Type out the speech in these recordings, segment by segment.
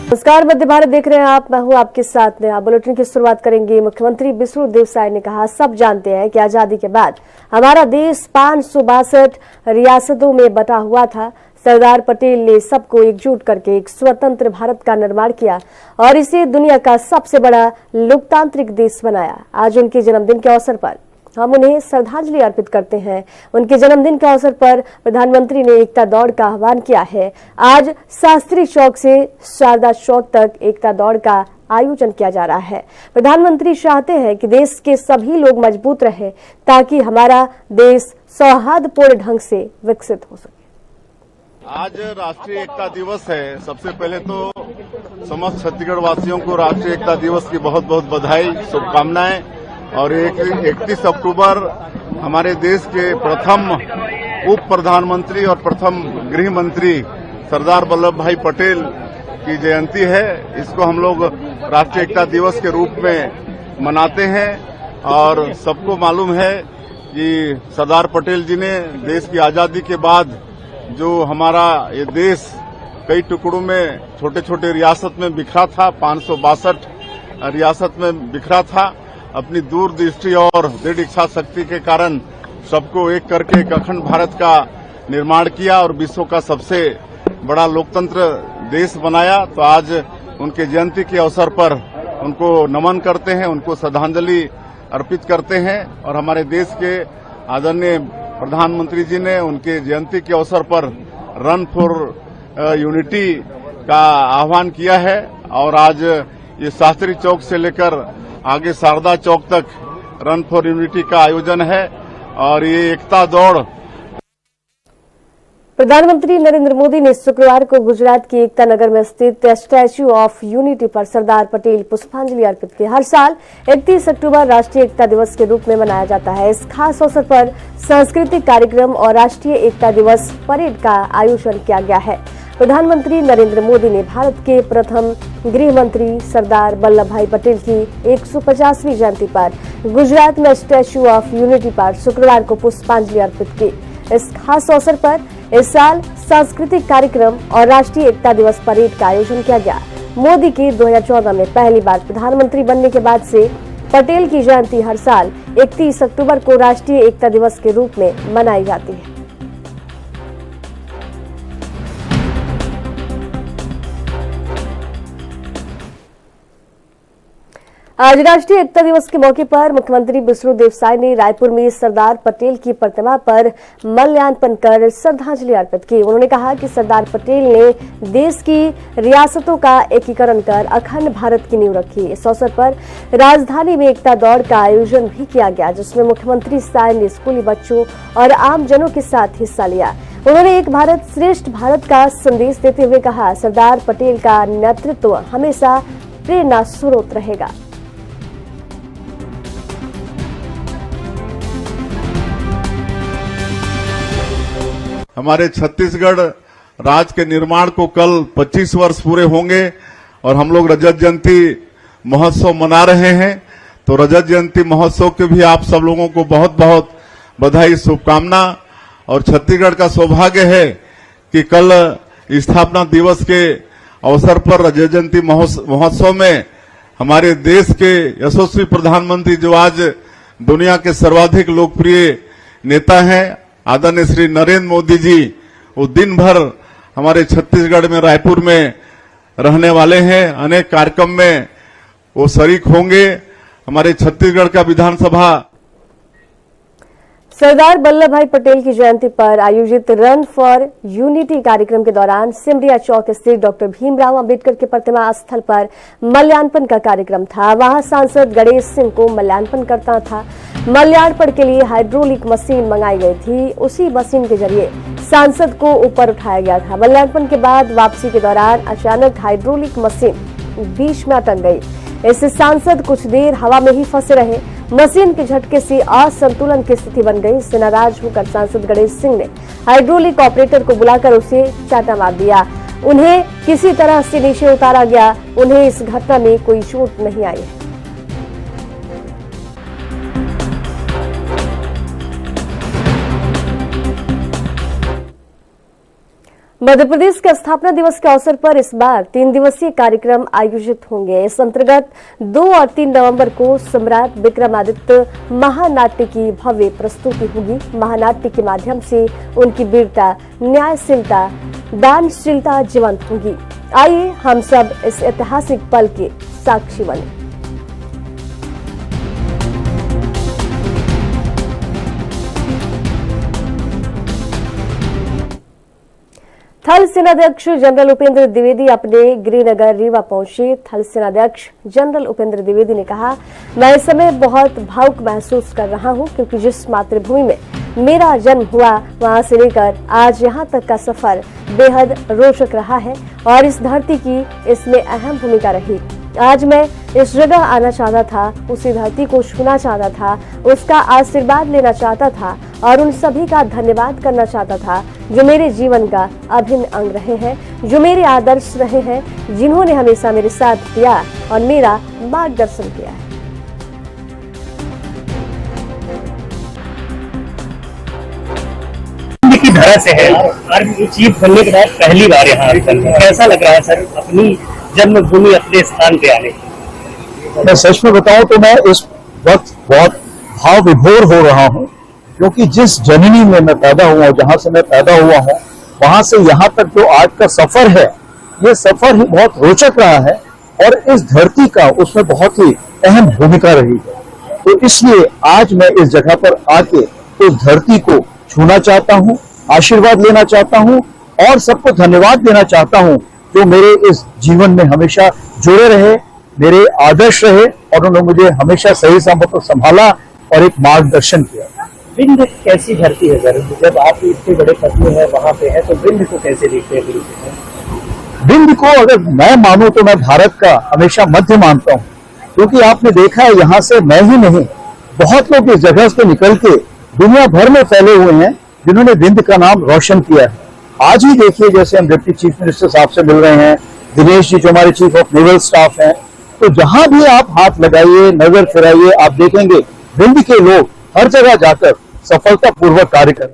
नमस्कार, मध्य भारत देख रहे हैं आप। मैं हूं आपके साथ में। बुलेटिन की शुरुआत करेंगे। मुख्यमंत्री विष्णुदेव साय ने कहा, सब जानते हैं कि आजादी के बाद हमारा देश 562 रियासतों में बटा हुआ था। सरदार पटेल ने सबको एकजुट करके एक स्वतंत्र भारत का निर्माण किया और इसे दुनिया का सबसे बड़ा लोकतांत्रिक देश बनाया। आज उनके जन्मदिन के अवसर पर हम उन्हें श्रद्धांजलि अर्पित करते हैं। उनके जन्मदिन के अवसर पर प्रधानमंत्री ने एकता दौड़ का आह्वान किया है। आज शास्त्री चौक से शारदा चौक तक एकता दौड़ का आयोजन किया जा रहा है। प्रधानमंत्री चाहते हैं कि देश के सभी लोग मजबूत रहें ताकि हमारा देश सौहार्दपूर्ण ढंग से विकसित हो सके। आज राष्ट्रीय एकता दिवस है। सबसे पहले तो समस्त छत्तीसगढ़ वासियों को राष्ट्रीय एकता दिवस की बहुत बहुत बधाई, शुभकामनाएं। और 31 अक्टूबर हमारे देश के प्रथम उप प्रधानमंत्री और प्रथम गृह मंत्री सरदार वल्लभ भाई पटेल की जयंती है। इसको हम लोग राष्ट्रीय एकता दिवस के रूप में मनाते हैं और सबको मालूम है कि सरदार पटेल जी ने देश की आजादी के बाद जो हमारा ये देश कई टुकड़ों में छोटे छोटे रियासत में बिखरा था, 562 रियासत में बिखरा था, अपनी दूरदृष्टि और दृढ़ इच्छा शक्ति के कारण सबको एक करके एक अखंड भारत का निर्माण किया और विश्व का सबसे बड़ा लोकतंत्र देश बनाया। तो आज उनके जयंती के अवसर पर उनको नमन करते हैं, उनको श्रद्धांजलि अर्पित करते हैं। और हमारे देश के आदरणीय प्रधानमंत्री जी ने उनके जयंती के अवसर पर रन फॉर यूनिटी का आह्वान किया है और आज ये शास्त्री चौक से लेकर आगे शारदा चौक तक रन फॉर यूनिटी का आयोजन है और ये एकता दौड़। प्रधानमंत्री नरेंद्र मोदी ने शुक्रवार को गुजरात की एकता नगर में स्थित स्टैच्यू ऑफ यूनिटी पर सरदार पटेल पुष्पांजलि अर्पित की। हर साल 31 अक्टूबर राष्ट्रीय एकता दिवस के रूप में मनाया जाता है। इस खास अवसर पर सांस्कृतिक कार्यक्रम और राष्ट्रीय एकता दिवस परेड का आयोजन किया गया है। प्रधानमंत्री नरेंद्र मोदी ने भारत के प्रथम गृह मंत्री सरदार वल्लभ भाई पटेल की 150वीं जयंती पर गुजरात में स्टैच्यू ऑफ यूनिटी पर शुक्रवार को पुष्पांजलि अर्पित की। इस खास अवसर पर इस साल सांस्कृतिक कार्यक्रम और राष्ट्रीय एकता दिवस परेड का आयोजन किया गया। मोदी की 2014 में पहली बार प्रधानमंत्री बनने के बाद से पटेल की जयंती हर साल 31 अक्टूबर को राष्ट्रीय एकता दिवस के रूप में मनाई जाती है। आज राष्ट्रीय एकता दिवस के मौके पर मुख्यमंत्री विष्णुदेव साय ने रायपुर में सरदार पटेल की प्रतिमा पर माल्यार्पण कर श्रद्धांजलि अर्पित की। उन्होंने कहा कि सरदार पटेल ने देश की रियासतों का एकीकरण कर अखंड भारत की नींव रखी। इस अवसर पर राजधानी में एकता दौड़ का आयोजन भी किया गया, जिसमें मुख्यमंत्री साय ने स्कूली बच्चों और आम जनों के साथ हिस्सा लिया। उन्होंने एक भारत श्रेष्ठ भारत का संदेश देते हुए कहा, सरदार पटेल का नेतृत्व हमेशा प्रेरणा स्रोत रहेगा। हमारे छत्तीसगढ़ राज्य के निर्माण को कल 25 वर्ष पूरे होंगे और हम लोग रजत जयंती महोत्सव मना रहे हैं। तो रजत जयंती महोत्सव के भी आप सब लोगों को बहुत बहुत बधाई, शुभकामना। और छत्तीसगढ़ का सौभाग्य है कि कल स्थापना दिवस के अवसर पर रजत जयंती महोत्सव में हमारे देश के यशस्वी प्रधानमंत्री जो आज दुनिया के सर्वाधिक लोकप्रिय नेता हैं, आदरणीय श्री नरेंद्र मोदी जी, वो दिन भर हमारे छत्तीसगढ़ में रायपुर में रहने वाले हैं। अनेक कार्यक्रम में वो शरीक होंगे। हमारे छत्तीसगढ़ का विधानसभा सरदार वल्लभ भाई पटेल की जयंती पर आयोजित रन फॉर यूनिटी कार्यक्रम के दौरान सिमरिया चौक स्थित डॉक्टर भीमराव अंबेडकर के प्रतिमा स्थल पर माल्यार्पण का कार्यक्रम था। वहां सांसद गणेश सिंह को माल्यार्पण करना था। माल्यार्पण के लिए हाइड्रोलिक मशीन मंगाई गई थी। उसी मशीन के जरिए सांसद को ऊपर उठाया गया था। माल्यार्पण के बाद वापसी के दौरान अचानक हाइड्रोलिक मशीन बीच में अटक गई। इससे सांसद कुछ देर हवा में ही फंसे रहे। मशीन के झटके से असंतुलन की स्थिति बन गई। इससे नाराज होकर सांसद गणेश सिंह ने हाइड्रोलिक ऑपरेटर को बुलाकर उसे चाटा मार दिया। उन्हें किसी तरह से नीचे उतारा गया। उन्हें इस घटना में कोई चोट नहीं आई। मध्य प्रदेश के स्थापना दिवस के अवसर पर इस बार 3 दिवसीय कार्यक्रम आयोजित होंगे। इस अंतर्गत 2 और 3 नवंबर को सम्राट विक्रमादित्य महानाट्य की भव्य प्रस्तुति होगी। महानाट्य के माध्यम से उनकी वीरता, न्यायशीलता, दानशीलता जीवंत होगी। आइए हम सब इस ऐतिहासिक पल के साक्षी बने। थल सेनाध्यक्ष जनरल उपेंद्र द्विवेदी अपने गृहनगर रीवा पहुंचे। थल सेनाध्यक्ष जनरल उपेंद्र द्विवेदी ने कहा, मैं इस समय बहुत भावुक महसूस कर रहा हूं, क्योंकि जिस मातृभूमि में मेरा जन्म हुआ वहां से लेकर आज यहां तक का सफर बेहद रोचक रहा है और इस धरती की इसमें अहम भूमिका रही। आज मैं इस जगह आना चाहता था, उसी धरती को छूना चाहता था, उसका आशीर्वाद लेना चाहता था और उन सभी का धन्यवाद करना चाहता था जो मेरे जीवन का अभिन्न अंग रहे हैं, जो मेरे आदर्श रहे हैं, जिन्होंने हमेशा मेरे साथ दिया और मेरा मार्गदर्शन किया है। की धरा से है और चीफ बनने के बाद पहली बार यहाँ कैसा लग रहा है सर, अपनी जन्मभूमि अपने स्थान पे आने? मैं सच में बताऊं तो मैं इस वक्त बहुत भाव विभोर हो रहा हूं, क्योंकि जिस जननी में मैं पैदा हुआ, जहां से मैं पैदा हुआ हूं, वहां से यहां तक जो आज का सफर है, ये सफर ही बहुत रोचक रहा है और इस धरती का उसमें बहुत ही अहम भूमिका रही है। तो इसलिए आज मैं इस जगह पर आके उस धरती को छूना चाहता हूं, आशीर्वाद लेना चाहता हूं और सबको धन्यवाद देना चाहता हूं जो मेरे इस जीवन में हमेशा जुड़े रहे, मेरे आदर्श रहे और उन्होंने मुझे हमेशा सही सलामत संभाला और एक मार्गदर्शन किया। विंध्य कैसी धरती है सर? जब आप इतने बड़े पद में है वहां पे है तो विंध्य को कैसे देखते हैं? विंध्य को अगर मैं मानूं तो मैं भारत का हमेशा मध्य मानता हूं, क्योंकि आपने देखा है यहाँ से मैं ही नहीं, बहुत लोग इस जगह से निकल के दुनिया भर में फैले हुए हैं जिन्होंने विंध्य का नाम रोशन किया है। आज ही देखिए, जैसे हम डिप्टी चीफ मिनिस्टर साहब से मिल रहे हैं, दिनेश जी जो हमारे चीफ ऑफ नेवल स्टाफ हैं, तो जहां भी आप हाथ लगाइए, नजर फिराइए, आप देखेंगे विंध्य के लोग हर जगह जाकर सफलतापूर्वक कार्य कर।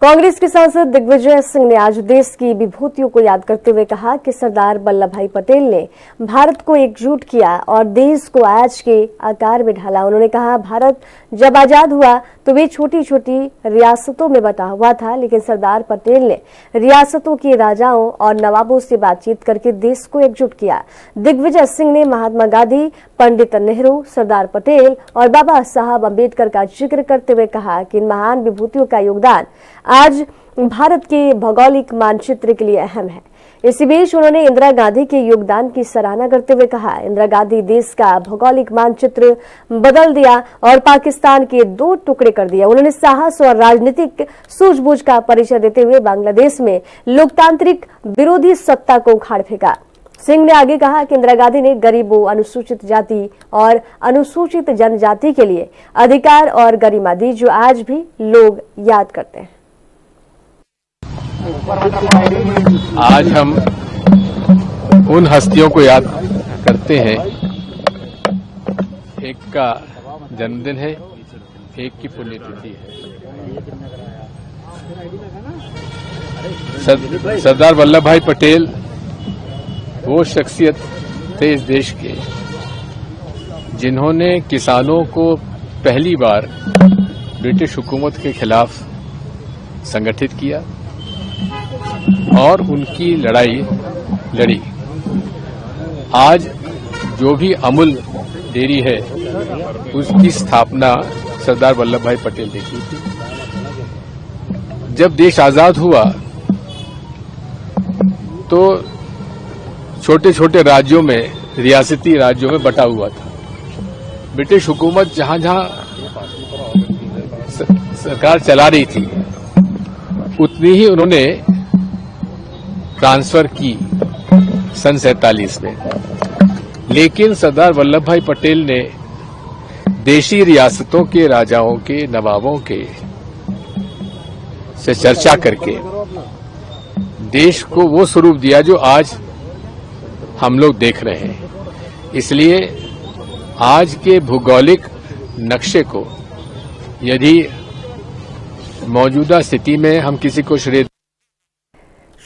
कांग्रेस के सांसद दिग्विजय सिंह ने आज देश की विभूतियों को याद करते हुए कहा कि सरदार वल्लभ भाई पटेल ने भारत को एकजुट किया और देश को आज के आकार में ढाला। उन्होंने कहा, भारत जब आजाद हुआ तो वे छोटी छोटी रियासतों में बटा हुआ था, लेकिन सरदार पटेल ने रियासतों के राजाओं और नवाबों से बातचीत करके देश को एकजुट किया। दिग्विजय सिंह ने महात्मा गांधी, पंडित नेहरू, सरदार पटेल और बाबा साहब अम्बेडकर का जिक्र करते हुए कहा कि इन महान विभूतियों का योगदान आज भारत के भौगोलिक मानचित्र के लिए अहम है। इसी बीच उन्होंने इंदिरा गांधी के योगदान की सराहना करते हुए कहा, इंदिरा गांधी देश का भौगोलिक मानचित्र बदल दिया और पाकिस्तान के 2 टुकड़े कर दिया। उन्होंने साहस और राजनीतिक सूझबूझ का परिचय देते हुए बांग्लादेश में लोकतांत्रिक विरोधी सत्ता को उखाड़ फेंका। सिंह ने आगे कहा कि इंदिरा गांधी ने गरीबों, अनुसूचित जाति और अनुसूचित जनजाति के लिए अधिकार और गरिमा दी, जो आज भी लोग याद करते हैं। आज हम उन हस्तियों को याद करते हैं, एक का जन्मदिन है, एक की पुण्यतिथि है। सरदार वल्लभ भाई पटेल वो शख्सियत थे इस देश के जिन्होंने किसानों को पहली बार ब्रिटिश हुकूमत के खिलाफ संगठित किया और उनकी लड़ाई लड़ी। आज जो भी अमूल डेयरी है उसकी स्थापना सरदार वल्लभ भाई पटेल ने की थी। जब देश आजाद हुआ तो छोटे छोटे राज्यों में, रियासती राज्यों में बटा हुआ था। ब्रिटिश हुकूमत जहां जहां सरकार चला रही थी उतनी ही उन्होंने ट्रांसफर की सन 47 में। लेकिन सरदार वल्लभ भाई पटेल ने देशी रियासतों के राजाओं के, नवाबों के से चर्चा करके देश को वो स्वरूप दिया जो आज हम लोग देख रहे हैं। इसलिए आज के भौगोलिक नक्शे को यदि मौजूदा स्थिति में हम किसी को श्रेय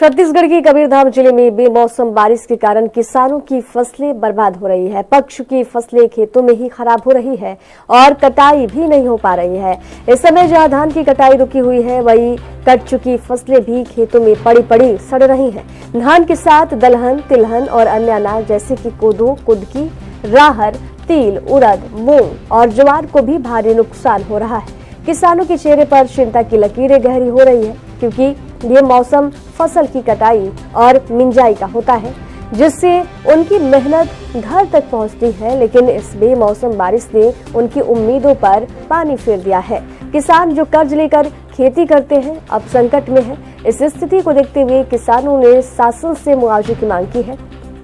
छत्तीसगढ़ के कबीरधाम जिले में बेमौसम बारिश के कारण किसानों की फसलें बर्बाद हो रही है। पक्ष की फसलें खेतों में ही खराब हो रही है और कटाई भी नहीं हो पा रही है। इस समय जहां धान की कटाई रुकी हुई है, वहीं कट चुकी फसलें भी खेतों में पड़ी पड़ी सड़ रही हैं। धान के साथ दलहन, तिलहन और अन्य अनाज जैसे कि कोदो, कुदकी, राहर, तिल, उड़द, मूंग और ज्वार को भी भारी नुकसान हो रहा है। किसानों के चेहरे पर चिंता की लकीरें गहरी हो रही है, क्योंकि ये मौसम फसल की कटाई और मिंजाई का होता है, जिससे उनकी मेहनत घर तक पहुंचती है। लेकिन इस बेमौसम बारिश ने उनकी उम्मीदों पर पानी फेर दिया है। किसान जो कर्ज लेकर खेती करते हैं, अब संकट में है। इस स्थिति को देखते हुए किसानों ने शासन से मुआवजे की मांग की है,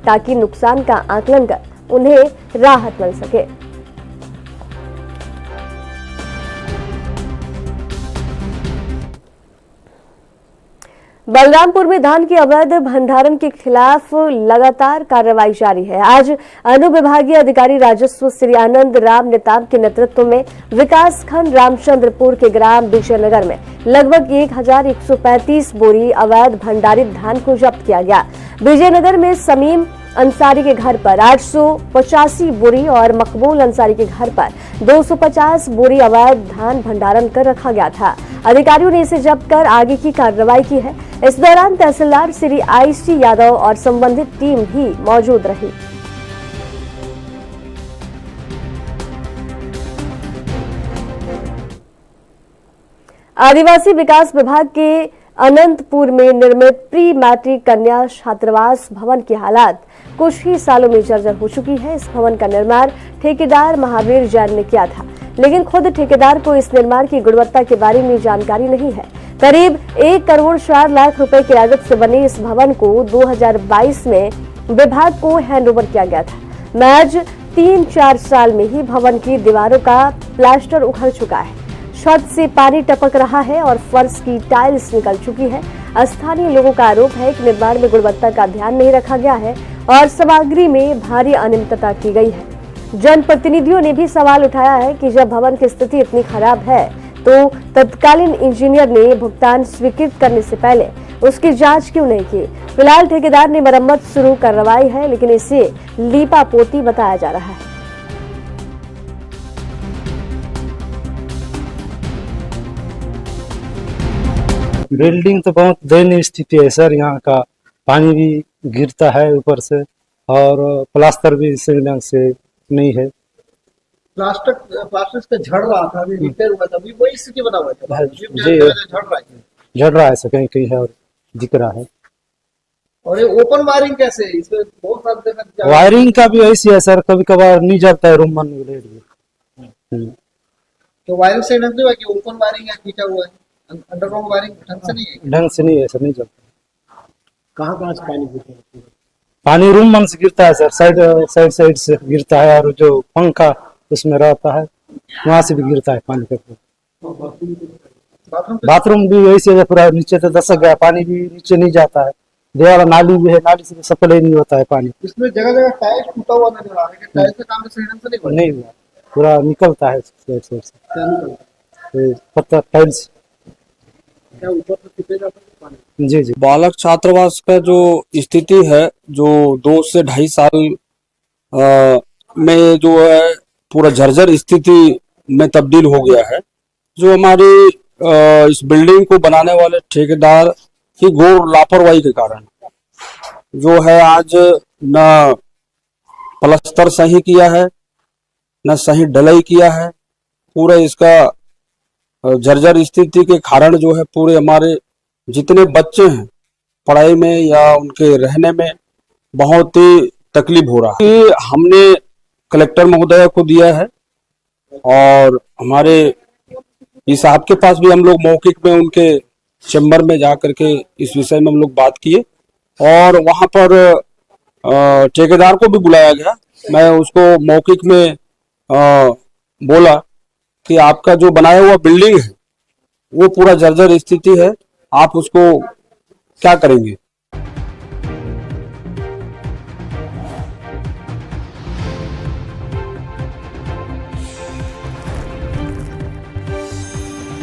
ताकि नुकसान का आकलन कर उन्हें राहत मिल सके। बलरामपुर में धान के अवैध भंडारण के खिलाफ लगातार कार्रवाई जारी है। आज अनुविभागीय अधिकारी राजस्व श्री आनंद राम नेताम के नेतृत्व में विकास खंड रामचंद्रपुर के ग्राम विजयनगर में लगभग 1135 बोरी अवैध भंडारित धान को जब्त किया गया। विजयनगर में समीम अंसारी के घर पर 885 बोरी और मकबूल अंसारी के घर पर 250 बोरी अवैध धान भंडारण कर रखा गया था। अधिकारियों ने इसे जब्त कर आगे की कार्रवाई की है। इस दौरान तहसीलदार श्री आईसी यादव और संबंधित टीम भी मौजूद रही। आदिवासी विकास विभाग के अनंतपुर में निर्मित प्री मैट्रिक कन्या छात्रावास भवन की हालात कुछ ही सालों में जर्जर हो चुकी है। इस भवन का निर्माण ठेकेदार महावीर जैन ने किया था, लेकिन खुद ठेकेदार को इस निर्माण की गुणवत्ता के बारे में जानकारी नहीं है। करीब 1 करोड़ 4 लाख रुपए की लागत से बने इस भवन को 2022 में विभाग को हैंडओवर किया गया था। महज 3-4 साल में ही भवन की दीवारों का प्लास्टर उखड़ चुका है, छत से पानी टपक रहा है और फर्श की टाइल्स निकल चुकी है। स्थानीय लोगों का आरोप है कि निर्माण में गुणवत्ता का ध्यान नहीं रखा गया है और सामग्री में भारी अनियमितता की गई है। जनप्रतिनिधियों ने भी सवाल उठाया है कि जब भवन की स्थिति इतनी खराब है, तो तत्कालीन इंजीनियर ने भुगतान स्वीकृत करने से पहले उसकी जांच क्यों नहीं की। फिलहाल ठेकेदार ने मरम्मत शुरू करवाई है, लेकिन इसे लीपापोती बताया जा रहा है। बिल्डिंग तो बहुत दयनीय स्थिति है सर। यहाँ का पानी भी गिरता है ऊपर से और प्लास्टर भी सही ढंग से नहीं है। प्लास्टर से झड़ रहा था, अभी रिपेयर हुआ था, अभी वही स्थिति बना हुआ था। जी झड़ रहा है सर, कहीं कहीं है और दिख रहा है। और ये ओपन वायरिंग कैसे है? इसमें बहुत सारे वायरिंग का भी ऐसी है सर, कभी कभार नहीं जलता है रूम मन। तो वायरिंग से ढंग से कि ओपन वायरिंग है, खींचा हुआ है, अंडरग्राउंड वायरिंग ढंग से नहीं है। ढंग से नहीं है सर, नहीं जलता। कहाँ से पानी गिरता है? पानी रूम मन से गिरता है सर, साइड से गिरता है, और जो पंखा उसमें रहता है वहां से भी गिरता है पानी का। बाथरूम भी वैसे है, पूरा नीचे तो दसक गया, पानी भी नीचे नहीं जाता है। दीवार नाली भी है, नाली से सप्लाई नहीं होता है पानी। इसमें जगह जगह टाइल्स टूटा हुआ नजर आ रहा है, टाइल्स का काम सही ढंग से नहीं हुआ, पूरा निकलता है साइड से पत्थर टाइल्स। क्या ऊपर से टिपे जाता है पानी? जी जी। बालक छात्रावास का जो स्थिति है, जो 2 से 2.5 साल में जो है पूरा जर्जर स्थिति में तब्दील हो गया है। जो हमारी इस बिल्डिंग को बनाने वाले ठेकेदार की घोर लापरवाही के कारण जो है आज न प्लास्टर सही किया है, न सही ढलाई किया है। पूरा इसका जर्जर स्थिति के कारण जो है पूरे हमारे जितने बच्चे हैं पढ़ाई में या उनके रहने में बहुत ही तकलीफ हो रहा है। हमने कलेक्टर महोदय को दिया है और हमारे इस साहब के पास भी हम लोग मौखिक में उनके चैम्बर में जा करके इस विषय में हम लोग बात किए और वहां पर ठेकेदार को भी बुलाया गया। मैं उसको मौखिक में बोला कि आपका जो बनाया हुआ बिल्डिंग है वो पूरा जर्जर स्थिति है, आप उसको क्या करेंगे।